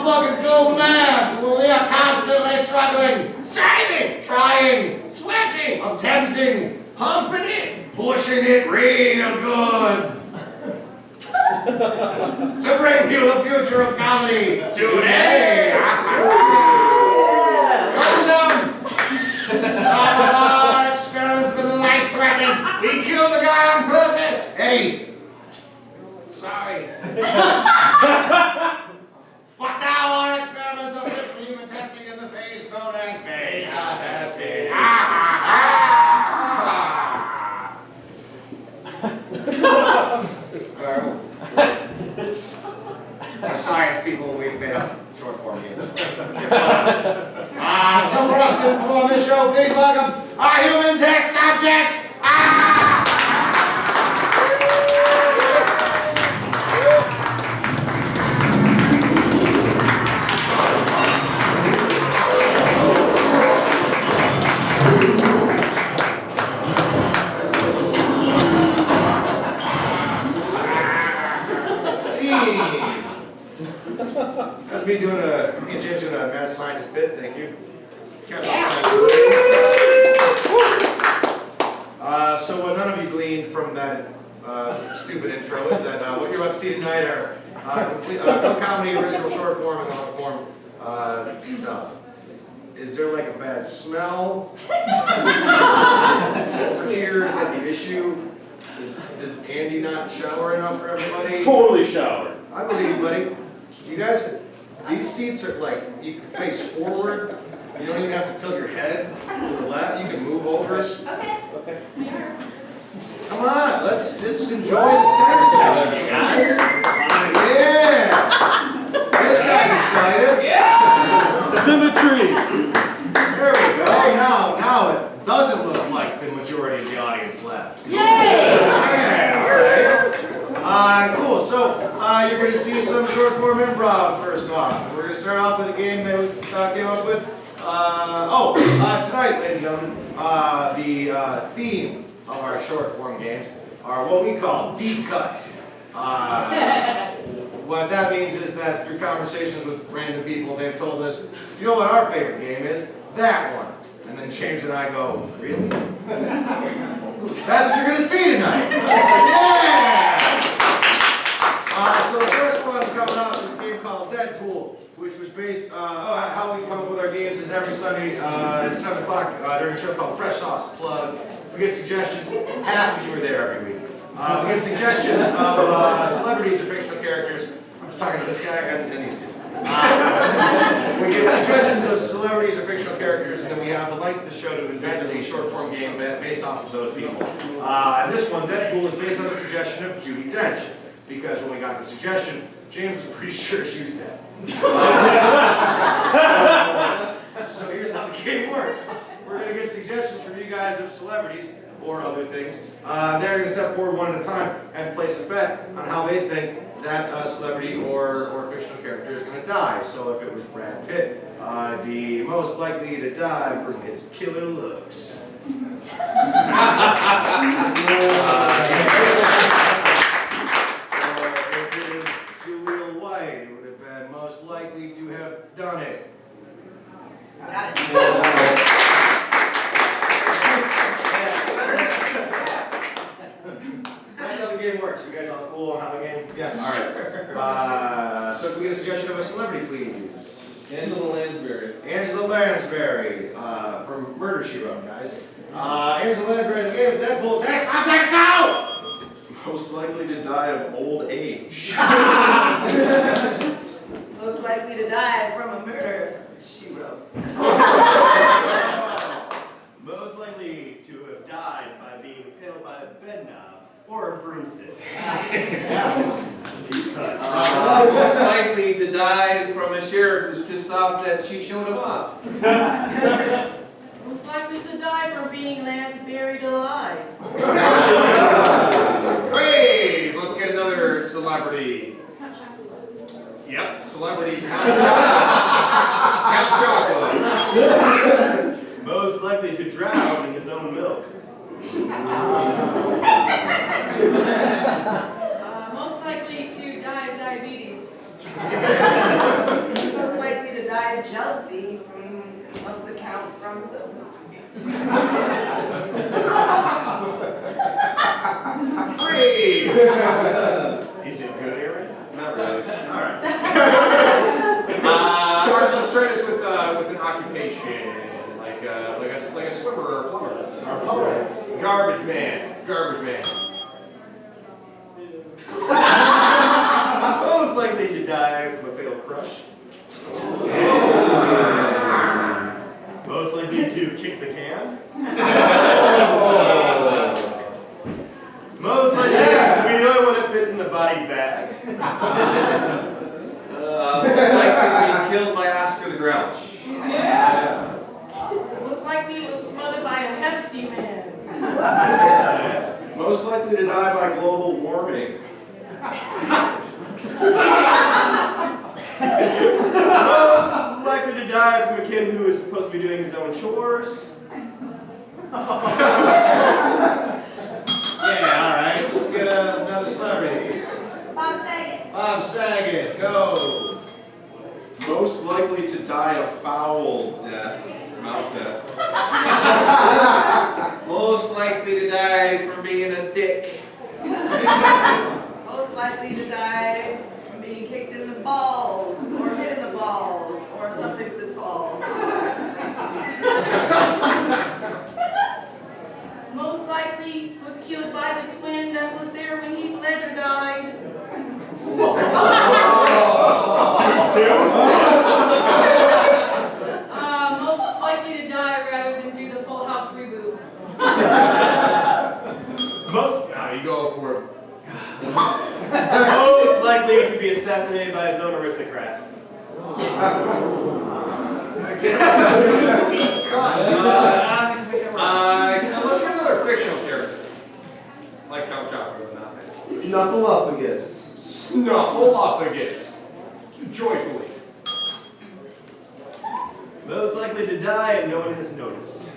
all fucking go labs where we are constantly struggling, striving, trying, sweating, attempting, humping it, pushing it real good. To bring you the future of comedy today. Custom. Some of our experiments have been life-threatening. We killed the guy on purpose. Eddie. Sorry. But now our experiments are fit for human testing in the phase known as beta testing. As science people, we've made up short form games. So for us to perform this show, please welcome our human test subjects. That's me doing me and James doing a mad scientist bit, thank you. So what none of you gleaned from that stupid intro is that what you're about to see tonight are no comedy, original short form, and long form stuff. Is there like a bad smell? Here is that the issue? Did Andy not shower enough for everybody? Totally showered. I believe you, buddy. You guys, these seats are like, you can face forward. You don't even have to tilt your head to the left. You can move over. Okay. Come on, let's just enjoy the center section, guys. Yeah. This guy's excited. Yeah. Symmetry. There we go. Now it doesn't look like the majority of the audience left. Yeah. All right. Cool. So you're going to see some short form improv first off. We're going to start off with a game that we came up with. Tonight, ladies and gentlemen, the theme of our short form games are what we call deep cuts. What that means is that through conversations with random people, they've told us, you know what our favorite game is? That one. And then James and I go, really? That's what you're going to see tonight. Yeah! So the first one coming up is a game called Deadpool, which was based, how we come up with our games is every Sunday at 7 o'clock during a show called Fresh Sauce Plug. We get suggestions, half of you are there every week. We get suggestions of celebrities or fictional characters. I'm just talking to this guy and these two. We get suggestions of celebrities or fictional characters, and then we have the light of the show to invent a short form game based off of those people. And this one, Deadpool, is based on the suggestion of Judi Dench, because when we got the suggestion, James was pretty sure she was dead. So here's how the game works. We're going to get suggestions from you guys of celebrities or other things. They're going to step forward one at a time and place a bet on how they think that celebrity or fictional character is going to die. So if it was Brad Pitt, be most likely to die from his killer looks. Most likely to have done it. Got it. That's how the game works. You guys all cool on how the game? Yeah. All right. So can we get a suggestion of a celebrity, please? Angela Lansbury. Angela Lansbury from Murder, She Wrote, guys. Angela Lansbury, the game is Deadpool. Test subjects now! Most likely to die of old age. Most likely to die from a murder, she wrote. Most likely to have died by being impaled by a bed knob or a broomstick. Deep cuts. Most likely to die from a sheriff who's pissed off that she showed him off. Most likely to die from being Lance buried alive. Praise! Let's get another celebrity. Yep, celebrity Count Chocula. Most likely to drown in his own milk. Most likely to die of diabetes. from Sesame Street. Praise. Is it good, Aaron? Not really. All right. All right. Let's try this with an occupation, like a swimmer or a plumber. Garbage man. Garbage man. Most likely to die from a fatal crush. Most likely to kick the can. Most likely to be the only one that fits in the body bag. Most likely to be killed by Oscar the Grouch. Most likely he was smothered by a hefty man. Most likely to die by global warming. Most likely to die from a kid who is supposed to be doing his own chores. Yeah, all right. Let's get another celebrity. Bob Saget. Bob Saget, go. Most likely to die a foul death, mouth death. Most likely to die from being a dick. Most likely to die from being kicked in the balls, or hit in the balls, or something with his balls. Most likely was killed by the twin that was there when Heath Ledger died. Most likely to die rather than do the Full House reboot. You go for it. Most likely to be assassinated by his own aristocrat. Let's get another fictional character. Like Count Chocula, but not that. Snuffleupagus. Snuffleupagus. Joyfully. Most likely to die and no one has noticed.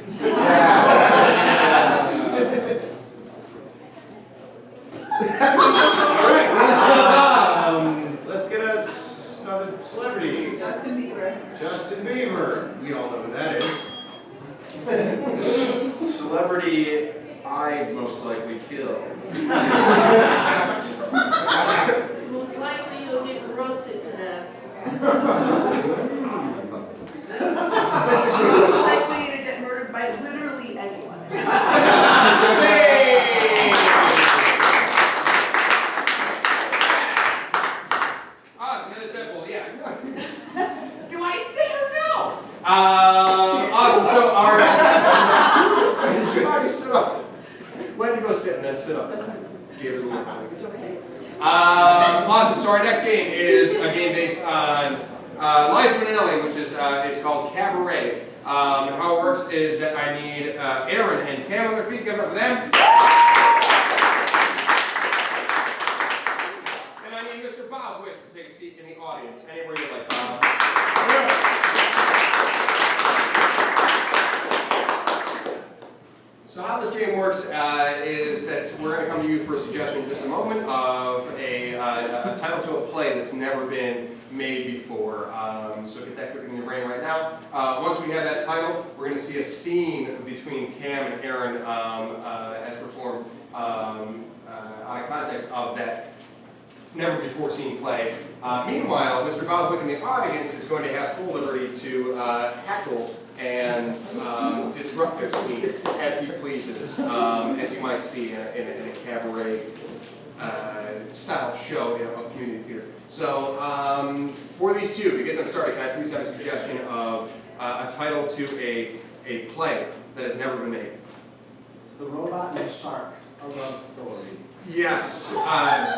Let's get another celebrity. Justin Bieber. Justin Bieber. We all know who that is. Celebrity I'd most likely kill. Most likely you'll get roasted to death. Most likely to get murdered by literally anyone. Do I say or no? Awesome. So our you already stood up. When to go sit and then sit up. Give it a little. It's okay. Awesome. So our next game is a game based on Liza Minnelli, which is it's called Cabaret. And how it works is that I need Aaron and Tam on their feet. Give it up for them. And I need Mr. Bob Wick to take a seat in the audience, anywhere you like. So how this game works is that we're going to come to you for a suggestion in just a moment of a title to a play that's never been made before. So get that cooking in your brain right now. Once we have that title, we're going to see a scene between Cam and Aaron as performed on a context of that never before seen play. Meanwhile, Mr. Bob Wick in the audience is going to have full liberty to heckle and disrupt the scene as he pleases, as you might see in a cabaret style show of community theater. So for these two, to get them started, can I please have a suggestion of a title to a play that has never been made? The Robot and the Shark, a love story. Yes,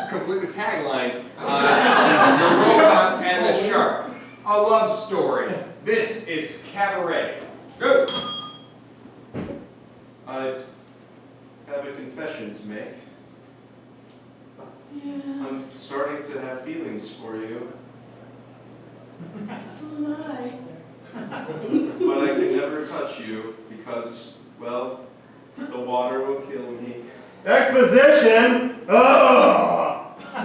complete the tagline. The Robot and the Shark, a love story. This is Cabaret. Good. I have a confession to make. I'm starting to have feelings for you, So am I. but I can never touch you because, well, the water will kill me. Exposition! Oh! I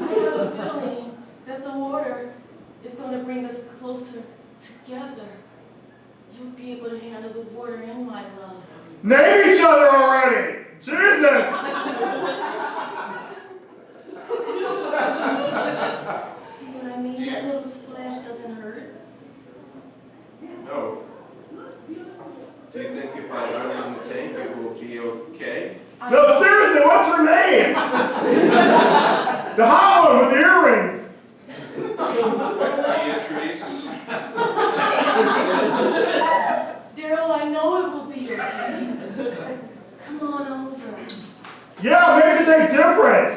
have a feeling that the water Name each other already! Jesus! See what I mean? That little splash doesn't hurt. No. Do you think if I run it in the tank, it will be okay? No, seriously, what's her name? The hot one with the earrings! Beatrice. Daryl, I know it will be okay. Come on over. Yeah, make today different!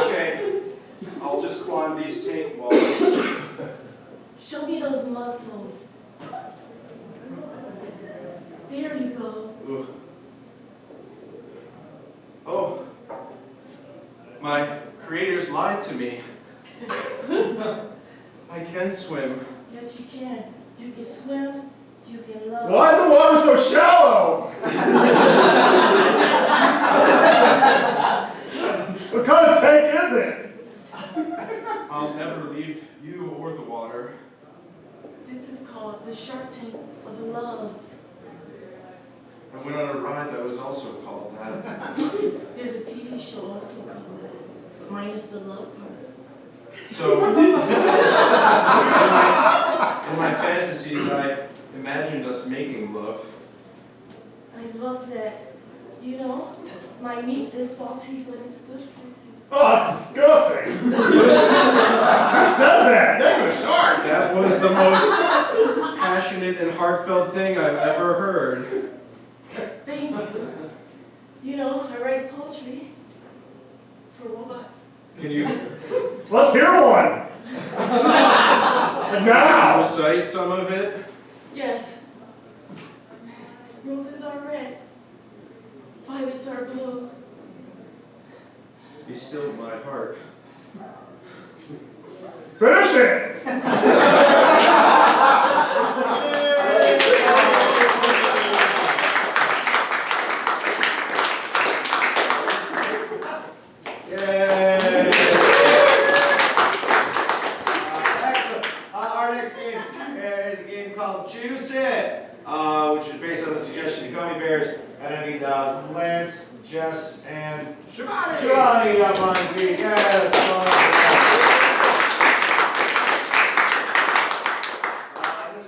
Okay. I'll just climb these tank walls. Show me those muscles. There you go. Ugh. Oh. My creators lied to me. I can swim. Yes, you can. You can swim. You can love. Why is the water so shallow? What kind of tank is it? I'll never leave you or the water. This is called the Shark Tank of Love. I went on a ride that was also called that. There's a TV show also called that, but minus the love part. So, in my fantasies, I imagined us making love. I love that. You know, my meat is salty, but it's good for you. Oh, that's disgusting! Who says that? That's a shark! That was the most passionate and heartfelt thing I've ever heard. Thank you. You know, I write poetry for robots. Can you Let's hear one! Now! recite some of it? Yes. Roses are red. Violets are blue. Be still my heart. Finish it! Yay! Excellent. Our next game is a game called Juice It, which is based on the suggestion of Gummy Bears. And I need Lance, Jess, and Shivani up on feet. Yes,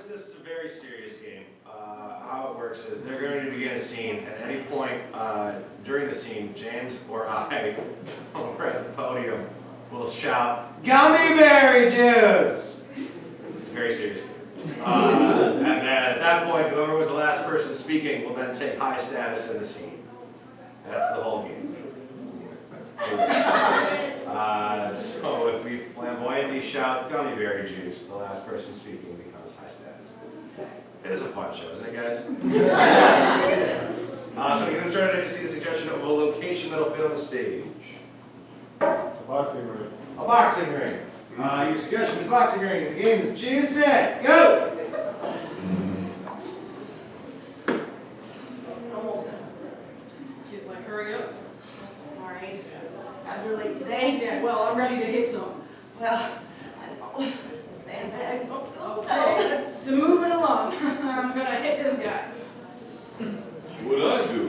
this is a very serious game. How it works is they're going to begin a scene. At any point during the scene, James or I, over at the podium, will shout, "Gummy berry juice!" It's a very serious game. And then at that point, whoever was the last person speaking will then take high status in the scene. That's the whole game. So if we flamboyantly shout gummy berry juice, the last person speaking becomes high status. It is a fun show, isn't it, guys? So to get them started, I just need a suggestion of a location that'll fit on the stage. A boxing ring. A boxing ring. Your suggestion is boxing ring. The game is Juice It. Go! Almost done. Get like, hurry up. Sorry. Got here late today. Yeah, well, I'm ready to hit some. Well, I know. The sandbags don't feel Okay, so moving along. I'm gonna hit this guy. What'd I do?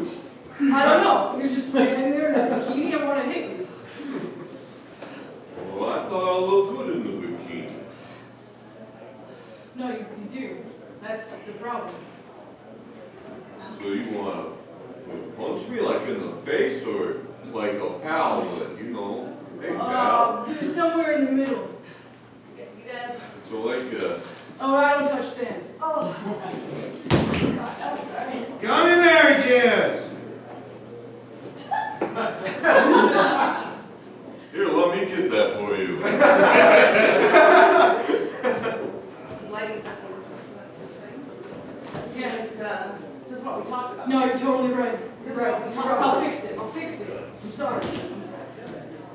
I don't know. You're just standing there in a bikini. I want to hit you. Well, I thought I looked good in the bikini. No, you do. That's the problem. So you wanna punch me like in the face or like a pal that, you know, hey pal? There's somewhere in the middle. You guys. So like Oh, I don't touch sand. Oh. God, I'm sorry. Gummy berry juice! here, let me get that for you. This lighting's not going to Yeah. This is what we talked about. No, you're totally right. This is You're right. what we You're talked right. about. I'll fix it. I'll fix it. I'm sorry.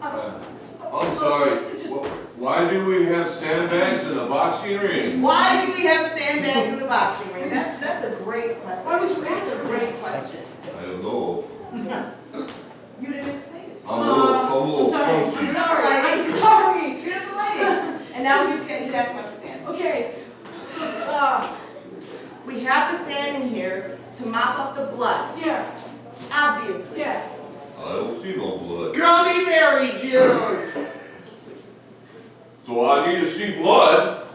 I'm sorry. Why do we have sandbags in a boxing ring? Why do we have sandbags in the boxing ring? That's a great question. Why would you ask That's a that? great question. I don't know. You didn't explain it. I'm a little I'm punchy. sorry. I'm sorry. Screwed up the lighting. And now he's asking about the sand. Okay. see no blood. Gummy berry juice! So I need to see blood.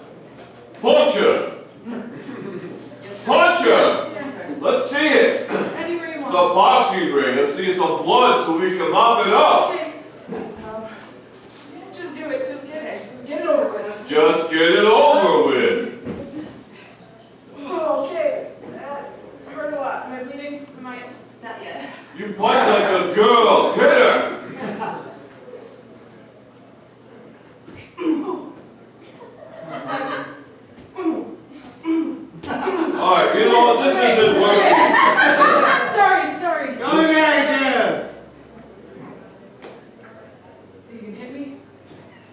Punch her! Punch her! Yes, sir. Let's see it. Anywhere you It's a want. boxing ring. Let's see some blood so we can mop it up. Okay. Just do it. Just get it. Just get it over with. Just get it over with. Oh, okay. That hurt a lot. Am I bleeding? Am I? Not yet. You punch like a girl. Hit her. All right, you know what? This isn't working. Sorry. Gummy berry juice! You can hit me?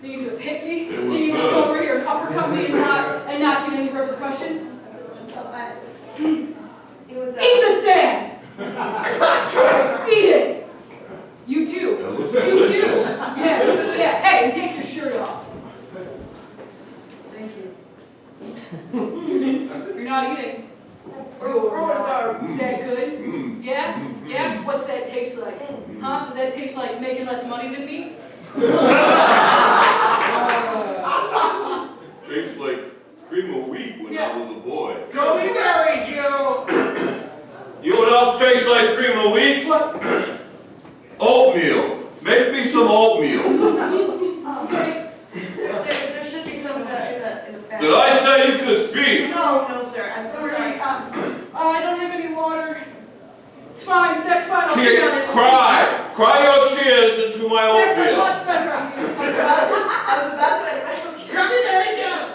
You can just hit me? It was You can just good. go over here and uppercut me and not get any repercussions? It was Eat the sand! Eat it! You too. That looks You too. delicious. Yeah. Hey, and take your shirt off. Thank you. You're not eating. Is that good? Mm. Yeah? Yeah? What's that taste like? Huh? Does that taste like making less money than me? Tastes like cream of wheat when Yeah. I was a boy. Gummy berry juice! You know what else tastes like cream of wheat? What? Oatmeal. Make me some oatmeal. Okay. There should be some in the back. Did I say you could speak? No, sir. I'm so sorry. I don't have any water. It's fine. That's fine. I'll be on it. Cry. Cry your tears into my That's a oatmeal. much better idea. I was about to anyway. Gummy berry juice.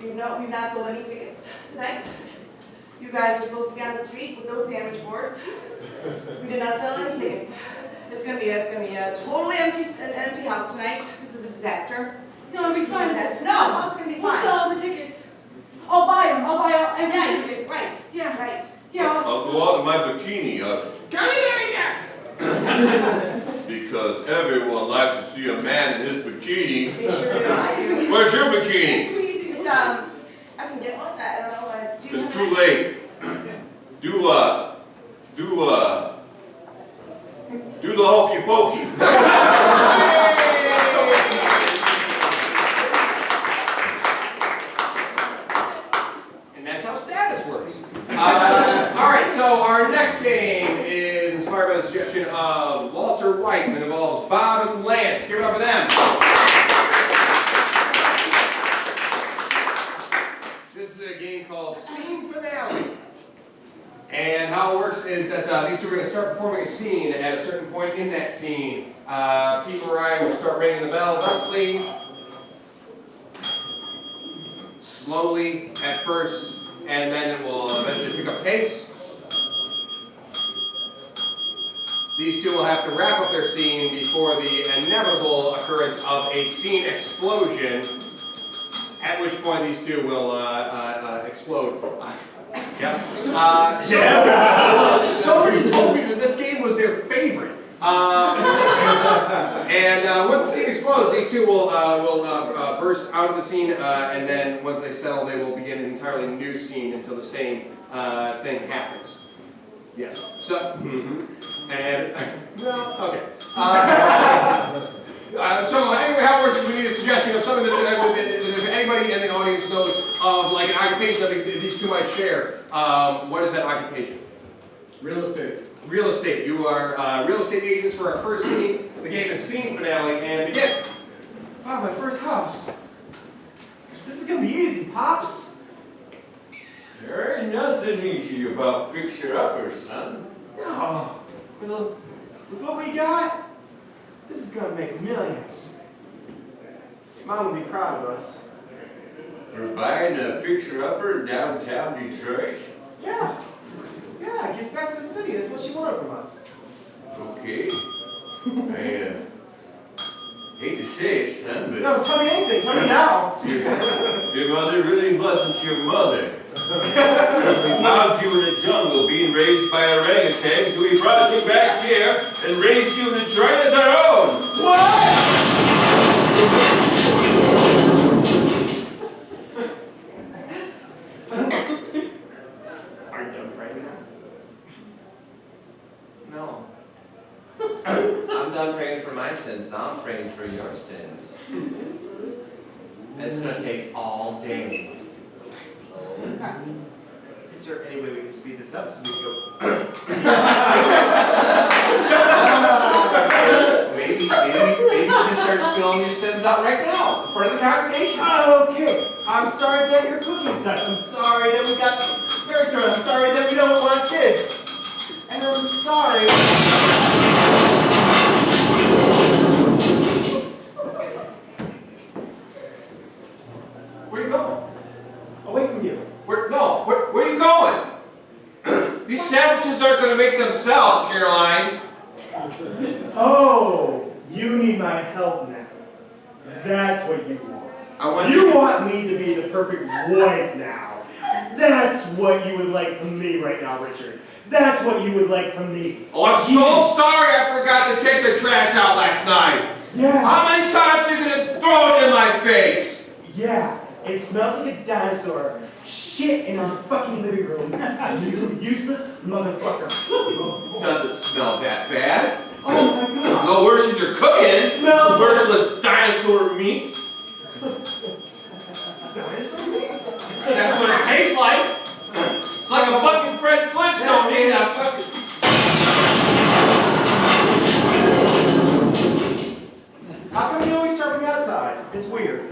We've not sold any tickets tonight. You guys were supposed to be on the street with those sandwich boards. We did not sell any tickets. It's gonna be a totally empty house tonight. This is a disaster. No, it'll be It's a fine. disaster. No, it's gonna be We'll fine. sell the tickets. I'll buy them. I'll buy every Yeah, ticket. right. Yeah. Right. Yeah. I'll go out in my bikini Gummy berry juice. because everyone likes to see a man in his bikini. They sure do. I do. Where's your bikini? Sweetie. It's, I can get one. I don't know. Do you It's have too late. Do the hokey pokey. And that's how status works. All right, so our next game is inspired by the suggestion of Walter White and involves Bob and Lance. Give it up for them. This is a game called Scene Finale. And how it works is that these two are going to start performing a scene at a certain point in that scene. Pete and Ryan will start ringing the bell thusly, slowly at first, and then it will eventually pick up pace. These two will have to wrap up their scene before the inevitable occurrence of a scene explosion, at which point these two will explode. Yep. Somebody told me that this game was their favorite. And once the scene explodes, these two will burst out of the scene, and then once they settle, they will begin an entirely new scene until the same thing happens. Yes. So, and no, okay. So anyway, how it works is we need a suggestion of something that if anybody in the audience knows of, like an occupation that these two might share. What is that occupation? Real estate. Real estate. You are real estate agents for our first scene. The game is Scene Finale, and begin. Wow, my first house. This is gonna be easy, Pops. There ain't nothing easy about fixer-uppers, son. No, with what we got, this is gonna make millions. Mom will be proud of us. For buying a fixer-upper in downtown Detroit? Yeah, it gets back to the city. That's what she wanted from us. Okay. I hate to say it, son, but No, tell me anything. Tell me now. your mother really wasn't your mother. We found you in the jungle being raised by orangutans, so we brought you back here and raised you in Detroit as our own. Are you done right now? No. I'm done praying for my sins, now I'm praying for your sins. It's gonna take all day. Is there any way we can speed this up so we can go? Maybe you can start spilling your sins out right now, in front of the congregation. Okay, I'm sorry that your cooking sucks. I'm sorry that we got very sorry. I'm sorry that we don't want kids. And I'm sorry. Where you going? Away from you. Where are you going? These sandwiches aren't gonna make themselves, Caroline. Oh, you need my help now. That's what you want. I want You want me to be the perfect wife now. That's what you would like from me right now, Richard. That's what you would like from me. Oh, I'm so sorry I forgot to take the trash out last night. Yeah. How many times are you gonna throw it in my face? Yeah, it smells like a dinosaur. Shit in our fucking living room. You useless motherfucker. Doesn't smell that bad. Oh my god. No worse than you're cooking. Smells Worthless dinosaur meat. Dinosaur meat? That's what it tastes like. It's like a fucking Fred Flintstone eating a fucking... How come you always start from the outside? It's weird.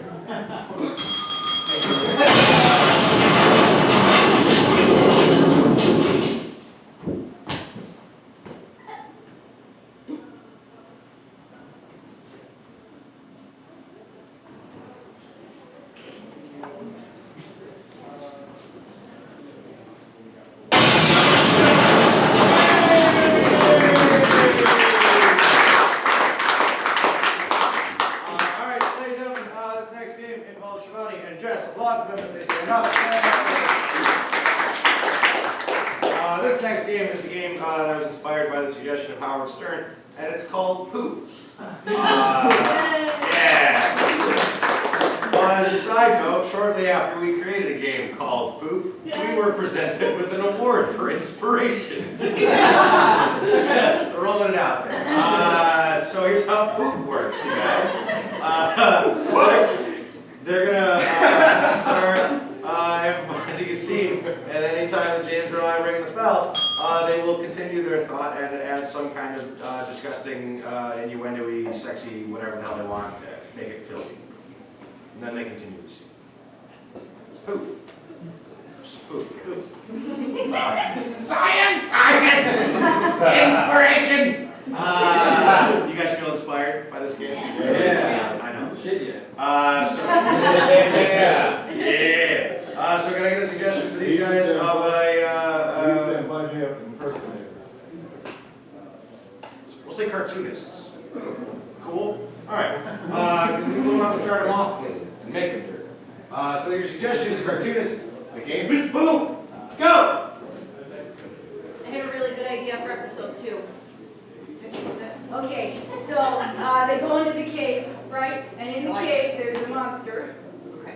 This next game is a game that was inspired by the suggestion of Howard Stern, and it's called Poop. Yeah. On a side note, shortly after we created a game called Poop, we were presented with an award for inspiration. Just throwing it out there. So here's how Poop works, you guys. They're gonna start improvising a scene, and anytime that James or I ring the bell, they will continue their thought and add some kind of disgusting, innuendo-y, sexy, whatever the hell they want, make it filthy. And then they continue the scene. It's poop. It's poop. Science! Science! Inspiration! You guys feel inspired by this game? Yeah. I know. Shit, yeah. So can I get a suggestion for these guys of a, we'll say cartoonists. Cool? Alright. Because we want to start them off clean and make them dirty. So your suggestion is cartoonists. The game is poop. Go! I have a really good idea for episode 2. Okay, so they go into the cave, right? And in the cave, there's a monster.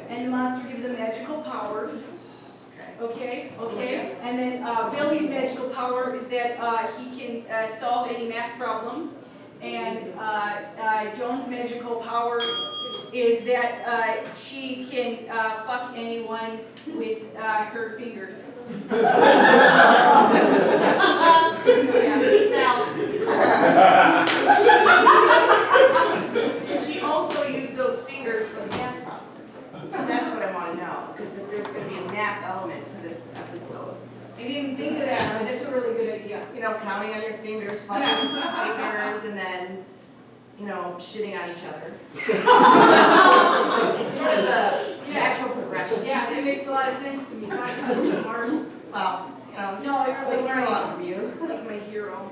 And the monster gives them magical powers. Okay. And then Billy's magical power is that he can solve any math problem. And Joan's magical power is that she can fuck anyone with her fingers. Can she also use those fingers for the math problems? Because that's what I want to know. Because if there's going to be a math element to this episode. I didn't think of that, but that's a really good idea. You know, counting on your fingers, fucking fingers, and then, you know, shitting on each other. It's sort of the natural progression. Yeah, that makes a lot of sense to me. God, you're so smart. Well, you know, No, I we really learn a lot from you. like my hero.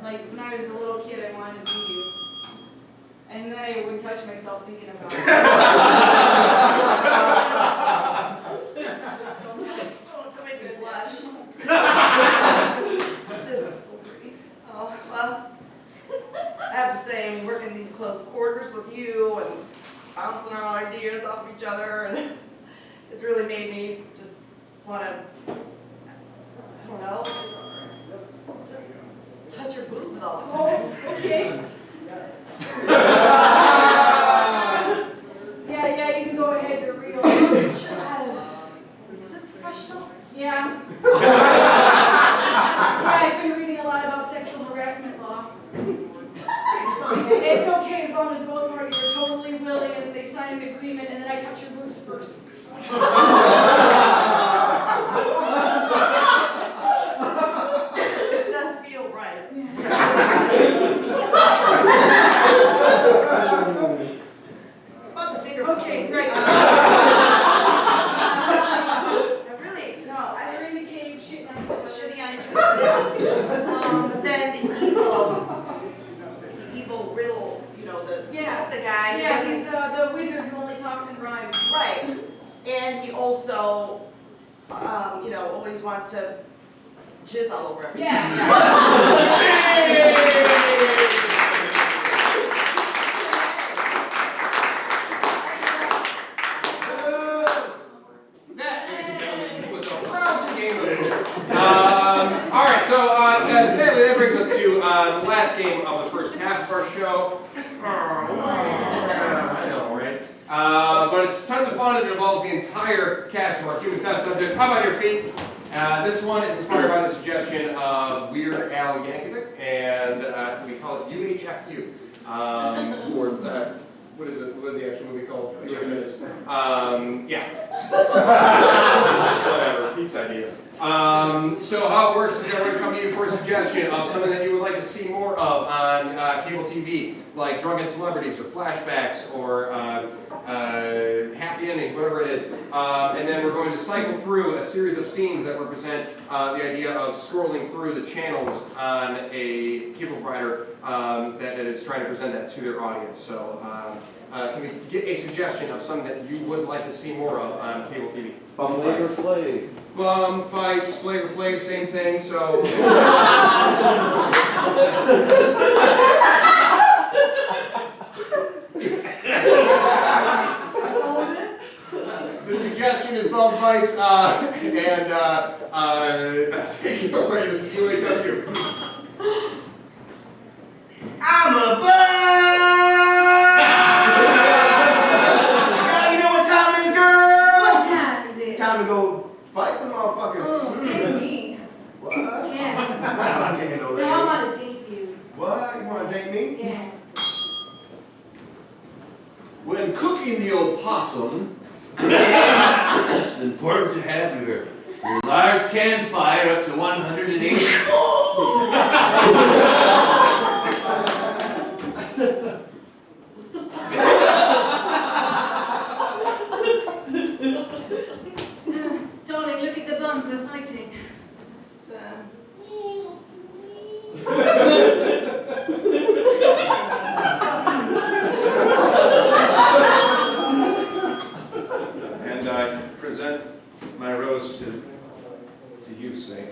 Like when I was a little kid, I wanted to be you. And then I would touch myself thinking about it. Don't make me blush. It's just, oh, well, I have to say, I'm working in these close quarters with you and bouncing our ideas off each other, and it's really made me just want to, I don't know, just shitty on each other. Then the evil riddle, you know, Yeah. what's the guy? who Yeah, doesn't- he's the wizard who only talks in rhymes. Right. And he also, you know, always wants to jizz all over everything. Yeah. That, ladies and gentlemen, was a rousing game of poker. All right, so sadly that brings us to the last game of the first half of our show. I know, right? But it's tons of fun and it involves the entire cast of our human test subjects. How about your feet? This one is inspired by the suggestion of Weird Al Yankovic, and we call it UHFU. What is it? What is the actual movie called? Yeah. Whatever. Pete's idea. So how it works is that we're going to come to you for a suggestion of something that you would like to see more of on cable TV, like drunken celebrities or flashbacks or happy endings, whatever it is. And then we're going to cycle through a series of scenes that represent the idea of scrolling through the channels on a cable provider that is trying to present that to their audience. So can we get a suggestion of something that you would like to see more of on cable TV? Flavor Flav. Bum fights, Flavor Flav, same thing, so. The suggestion is bum fights, and take it away, this is UHW. I'm a bum! Yeah, you know what time it is, girl? What time is it? Time to go fight some motherfuckers. Oh, pick me. What? Yeah. I can't handle No, I that. want to date you. What? You want to date me? Yeah. When cooking the opossum, it's important to have your large can fire up to 180. Darling, look at the bums, they're fighting. It's, And I present my rose to you, Snake.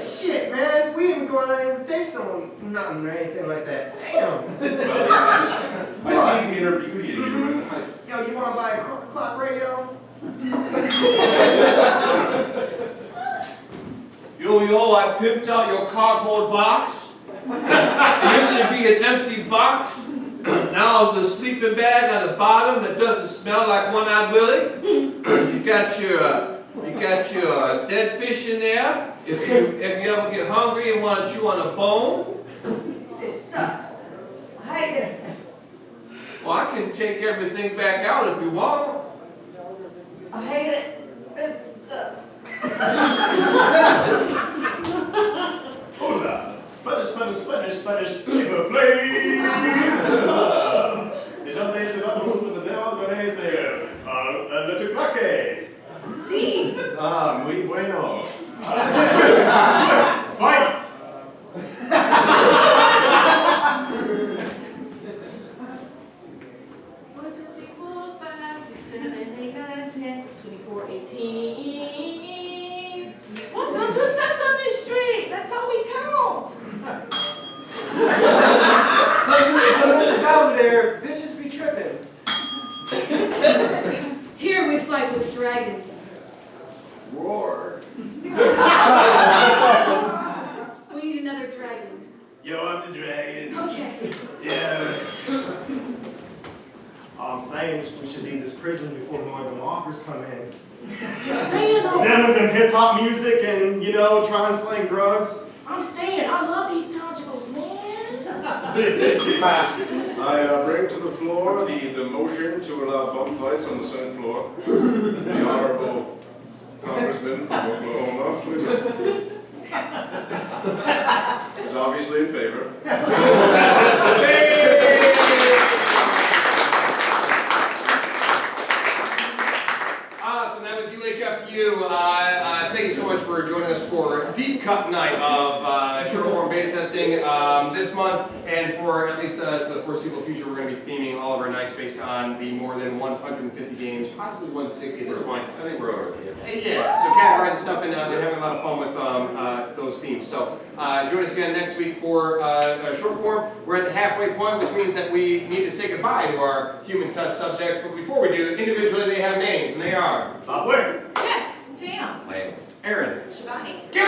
Shit, man. We didn't go out and taste on nothing or anything like that. Damn. I see the inner beauty in you. Yo, you want to buy a clock radio? Yo, I pimped out your cardboard box. It used to be an empty box. Now it's a sleeping bag on the bottom that doesn't smell like One-Eyed Willie. You got your dead fish in there. If you ever get hungry and want to chew on a bone, It sucks. I hate it. well, I can take everything back out if you want. I hate it. It sucks. Hola! Spanish, Spanish, Spanish, Spanish, Flavor Flav! Ella es el otro mundo de Deo Ganese, le chocolate. Sí. Ah, muy bueno. Fight! 1, 2, 3, 4, 5, 6, 7, 8, 9, 10, 24, 18. Welcome to Sesame Street. That's how we count. Out there, bitches be tripping. Here we fight with dragons. Roar. We need another dragon. Yo, I'm the dragon. Okay. Yeah. I'm saying we should leave this prison before more of them walkers come in. Just saying, Then with them hip-hop music and, you know, trying to slang drugs. I'm staying. I love these conjugals, man. I bring to the floor the motion to allow bump fights on the Senate floor. The Honorable Congressman from Oklahoma is obviously in favor. So that was UHFU. thank you so much for joining us for Deep Cut Night of short form beta testing this month, and for at least the foreseeable future, we're going to be theming all of our nights based on the more than 150 games, possibly 160 at this point. I think we're over. Yeah, so categorizing stuff and having a lot of fun with those teams. So join us again next week for short form. We're at the halfway point, which means that we need to say goodbye to our human test subjects. But before we do, individually they have names, and they are Bob Wick. Yes, Tam. Lance. Aaron. Shivani. Give